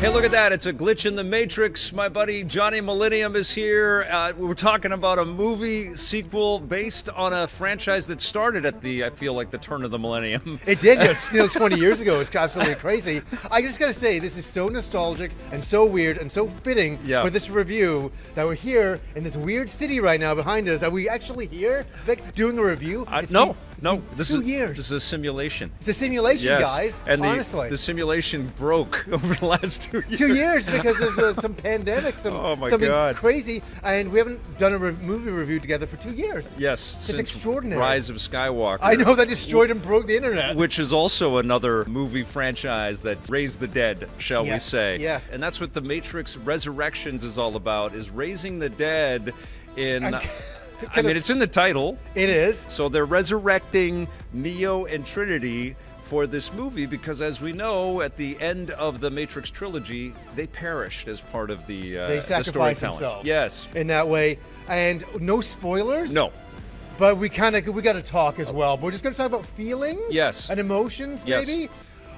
Hey, look at that. It's a glitch in the Matrix. My buddy Johnny Millennium is here. We're talking about a movie sequel based on a franchise that started at I feel like the turn of the millennium. It did, 20 years ago. It's absolutely crazy. I just got to say, this is so nostalgic and so weird and so fitting for this review that we're here in this weird city right now behind us. Are we actually here, Vic, doing a review? No, this is 2 years. This is a simulation. It's a simulation, guys. And honestly, the simulation broke over the last 2 years. 2 years because of some pandemic, something crazy, and we haven't done a movie review together for 2 years. Yes, it's extraordinary. Rise of Skywalker. I know, that destroyed and broke the internet. Which is also another movie franchise that raised the dead, shall we say? Yes. And that's what the Matrix Resurrections is all about: is raising the dead in. I mean, it's in the title. It is. So they're resurrecting Neo and Trinity for this movie because, as we know, at the end of the Matrix trilogy, they perished as part of the they sacrificed the themselves. Yes. In that way. And no spoilers? No. But we got to talk as well. But we're just going to talk about feelings? Yes. And emotions, maybe? Yes.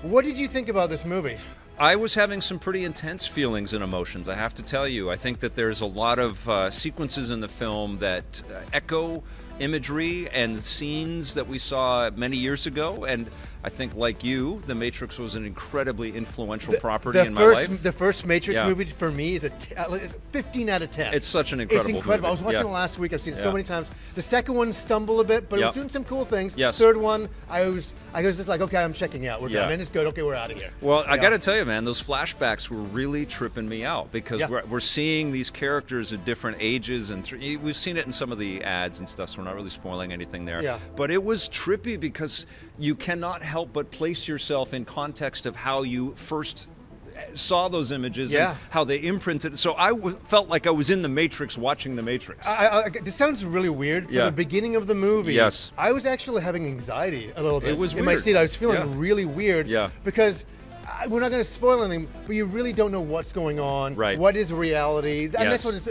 What did you think about this movie? I was having some pretty intense feelings and emotions, I have to tell you. I think that there's a lot of sequences in the film that echo imagery and scenes that we saw many years ago, and I think, like you, The Matrix was an incredibly influential property in my life. The first Matrix movie for me is a 15 out of 10. It's such an incredible movie. It's incredible. I was watching it last week. I've seen it so many times. The second one stumbled a bit, but it was doing some cool things. Yes. Third one, I was just like, okay, I'm checking out. We're done. And it's good. Okay, we're out of here. Well, I got to tell you, man, those flashbacks were really tripping me out because we're seeing these characters at different ages, and we've seen it in some of the ads and stuff, so we're not really spoiling anything there. Yeah. But it was trippy because you cannot help but place yourself in context of how you first saw those images and how they imprinted. So I felt like I was in the Matrix watching the Matrix. This sounds really weird. For the beginning of the movie, I was actually having anxiety a little bit. It was in weird. my seat. I was feeling really weird because we're not going to spoil anything, but you really don't know what's going on. Right. What is reality? And that's what it's.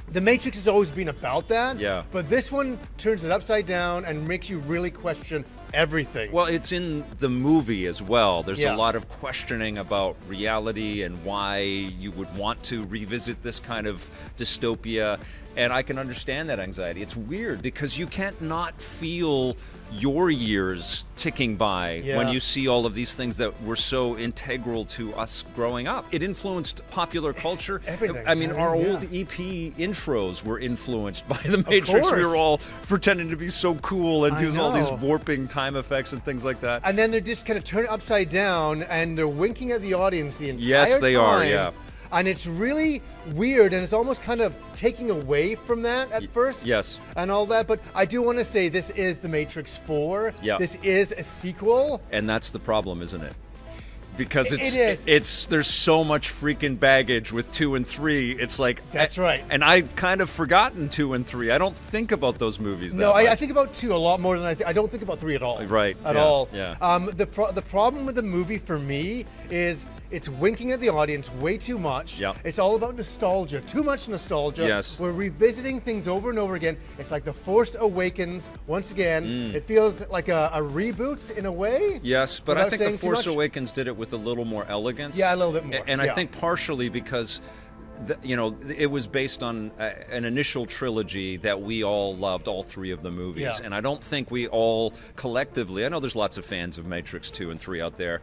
The Matrix has always been about that. Yeah. But this one turns it upside down and makes you really question everything. Well, it's in the movie as well. There's a lot of questioning about reality and why you would want to revisit this kind of dystopia. And I can understand that anxiety. It's weird because you can't not feel your years ticking by when you see all of these things that were so integral to us growing up. It influenced popular culture. Everything. I mean, our old EP intros were influenced by the Matrix. We were all pretending to be so cool and doing all these warping time effects and things like that. And then they're just kind of turn it upside down and they're winking at the audience the entire time. Yes, they are, yeah. And it's really weird, and it's almost kind of taking away from that at first. Yes. And all that, but I do want to say this is The Matrix 4. Yeah. This is a sequel. And that's the problem, isn't it? Because there's so much freaking baggage with 2 and 3. It's like that's right. And I've kind of forgotten 2 and 3. I don't think about those movies. No, I think about 2 a lot more than I don't think about 3 at all. Right. At all. Yeah. The problem with the movie for me is it's winking at the audience way too much. Yeah. It's all about nostalgia. Too much nostalgia. Yes. We're revisiting things over and over again. It's like The Force Awakens once again. It feels like a reboot in a way. Yes, but I think The Force Awakens did it with a little more elegance. Yeah, a little bit more. And I think partially because it was based on an initial trilogy that we all loved, all 3 of the movies. Yeah. And I don't think we all collectively, I know there's lots of fans of Matrix 2 and 3 out there.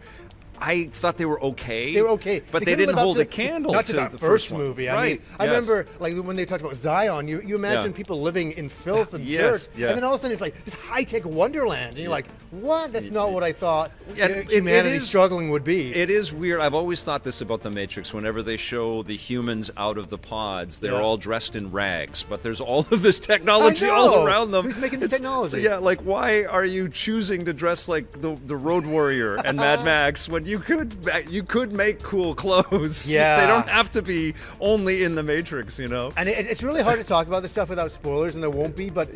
I thought they were okay. They were okay. But they didn't hold a candle to the first movie. I mean, I remember like when they talked about Zion, you imagine people living in filth and dirt. And then all of a sudden it's like this high-tech wonderland. And you're like, what? That's not what I thought humanity struggling would be. It is weird. I've always thought this about The Matrix. Whenever they show the humans out of the pods, they're all dressed in rags. But there's all of this technology all around them. Who's making the technology? Yeah, like why are you choosing to dress like the Road Warrior and Mad Max when you could make cool clothes? Yeah. They don't have to be only in the Matrix, And it's really hard to talk about this stuff without spoilers, and there won't be, but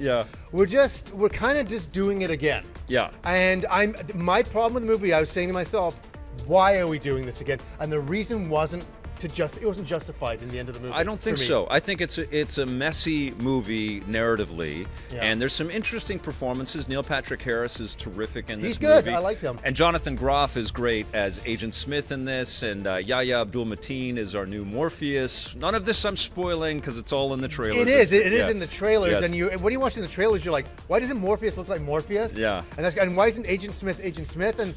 we're kind of just doing it again. Yeah. And my problem with the movie, I was saying to myself, why are we doing this again? And the reason wasn't it wasn't justified in the end of the movie. I don't think so. I think it's a messy movie narratively, and there's some interesting performances. Neil Patrick Harris is terrific in this movie. He's good. I liked him. And Jonathan Groff is great as Agent Smith in this, and Yahya Abdul-Mateen is our new Morpheus. None of this I'm spoiling because it's all in the trailers. It is. It is in the trailers, and when you watch in the trailers, you're like, why doesn't Morpheus look like Morpheus? Yeah. And why isn't Agent Smith Agent Smith? And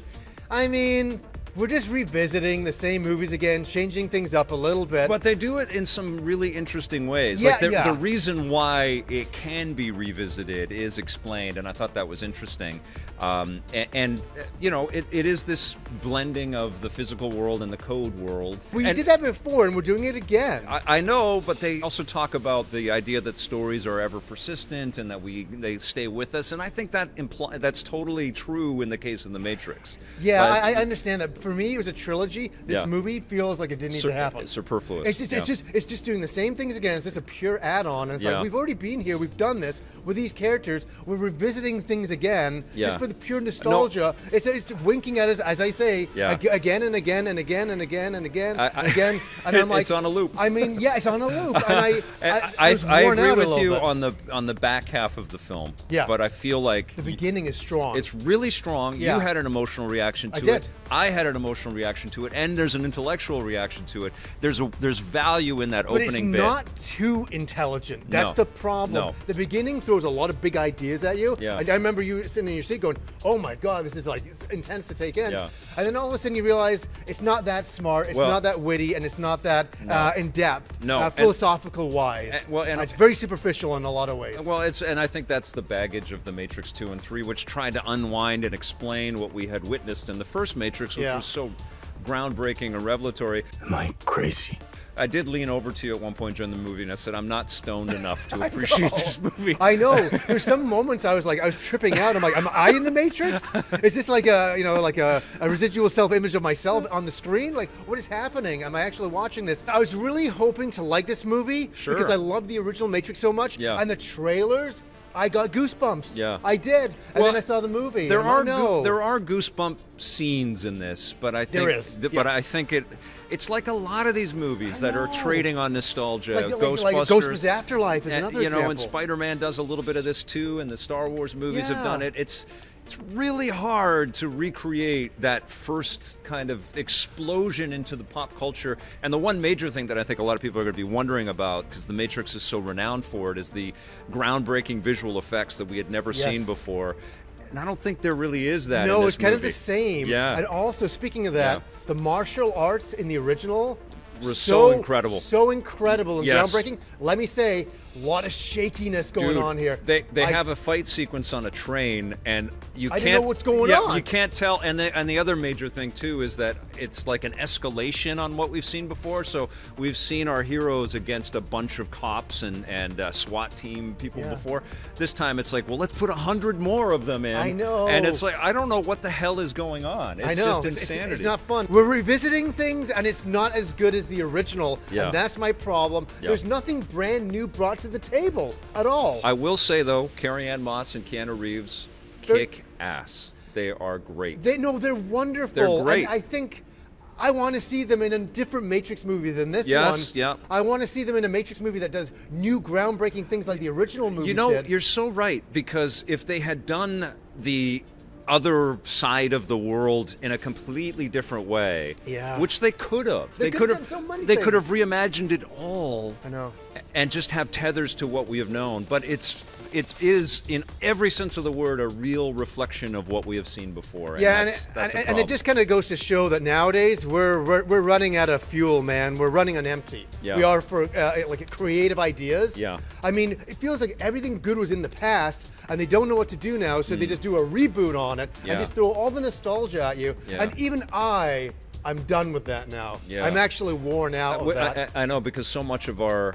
I mean, we're just revisiting the same movies again, changing things up a little bit. But they do it in some really interesting ways. Yeah, like the reason why it can be revisited is explained, and I thought that was interesting. And you know, it is this blending of the physical world and the code world. Well, you did that before, and we're doing it again. I know, but they also talk about the idea that stories are ever persistent and that they stay with us, and I think that's totally true in the case of The Matrix. Yeah, I understand that. For me, it was a trilogy. This movie feels like it didn't need to happen. It's superfluous. It's just doing the same things again. It's just a pure add-on. And it's like, we've already been here. We've done this with these characters. We're revisiting things again just for the pure nostalgia. No. It's winking at us, as I say, again and again and again and again and again and again. And I'm like, it's on a loop. I mean, yeah, it's on a loop. And I agree with you on the back half of the film. Yeah. But I feel like the beginning is strong. It's really strong. Yeah. You had an emotional reaction to it. I had an emotional reaction to it, and there's an intellectual reaction to it. There's value in that opening bit. But it's not too intelligent. That's the problem. No. The beginning throws a lot of big ideas at you. Yeah. And I remember you sitting in your seat going, "Oh my God, this is like it's intense to take in." Yeah. And then all of a sudden you realize it's not that smart, it's not that witty, and it's not that in depth, philosophical wise. And it's very superficial in a lot of ways. Well, and I think that's the baggage of The Matrix 2 and 3, which tried to unwind and explain what we had witnessed in the first Matrix, which was so groundbreaking and revelatory. Am I crazy? I did lean over to you at one point during the movie, and I said, I'm not stoned enough to appreciate this movie. I know. There's some moments I was tripping out. I'm like, am I in the Matrix? Is this like a residual self-image of myself on the screen? Like, what is happening? Am I actually watching this? I was really hoping to like this movie because I love the original Matrix so much. Yeah. And the trailers, I got goosebumps. Yeah. I did. And then I saw the movie. There are goosebump scenes in this, but I think there is. But I think it's like a lot of these movies that are trading on nostalgia. Like Ghostbusters Afterlife is another example. And Spider-Man does a little bit of this too, and the Star Wars movies have done it. It's really hard to recreate that first kind of explosion into the pop culture. And the one major thing that I think a lot of people are going to be wondering about, because The Matrix is so renowned for it, is the groundbreaking visual effects that we had never seen before. And I don't think there really is that in this movie. No, it's kind of the same. Yeah. And also, speaking of that, the martial arts in the original were so incredible. So incredible and groundbreaking. Let me say, a lot of shakiness going on here. They have a fight sequence on a train, and you can't know what's going on. You can't tell. And the other major thing too is that it's like an escalation on what we've seen before. So we've seen our heroes against a bunch of cops and SWAT team people before. This time it's like, well, let's put 100 more of them in. I know. And it's like, I don't know what the hell is going on. It's just insanity. It's not fun. We're revisiting things, and it's not as good as the original. Yeah. And that's my problem. Yeah. There's nothing brand new brought to the table at all. I will say though, Carrie-Anne Moss and Keanu Reeves kick ass. They are great. They're wonderful. They're great. I think I want to see them in a different Matrix movie than this one. Yes, yeah. I want to see them in a Matrix movie that does new groundbreaking things like the original movie did. You're so right, because if they had done the other side of the world in a completely different way, which they could have. They could have done so many things. could have reimagined it all. I know. And just have tethers to what we have known. But it is, in every sense of the word, a real reflection of what we have seen before. And that's and it just kind of goes to show that nowadays we're running out of fuel, man. We're running on empty. Yeah. We are for like creative ideas. Yeah. I mean, it feels like everything good was in the past, and they don't know what to do now, so they just do a reboot on it and just throw all the nostalgia at you. Yeah. And even I'm done with that now. Yeah. I'm actually worn out of that. I know, because so much of our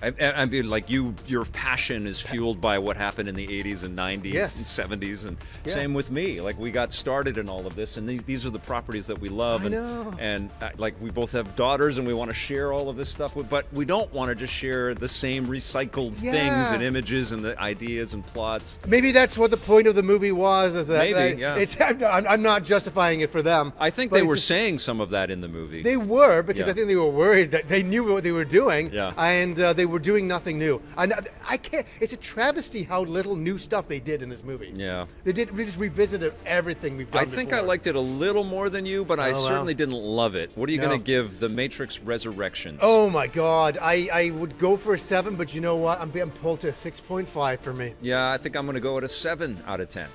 I mean, like your passion is fueled by what happened in the 80s and 90s Yes. and 70s, and same with me. Like, we got started in all of this, and these are the properties that we love. I know. And like, we both have daughters, and we want to share all of this stuff, but we don't want to just share the same recycled things and images and the ideas and plots. Maybe that's what the point of the movie was. Is that Maybe, yeah. I'm not justifying it for them. I think they were saying some of that in the movie. They were, because I think they were worried that they knew what they were doing, and they were doing nothing new. I can't. It's a travesty how little new stuff they did in this movie. Yeah, we just revisited everything we've done. I think I liked it a little more than you, but I certainly didn't love it. What are you going to give The Matrix Resurrections? Oh my God, I would go for a 7, but you know what? I'm pulled to a 6.5 for me. Yeah, I think I'm going to go at a 7 out of 10.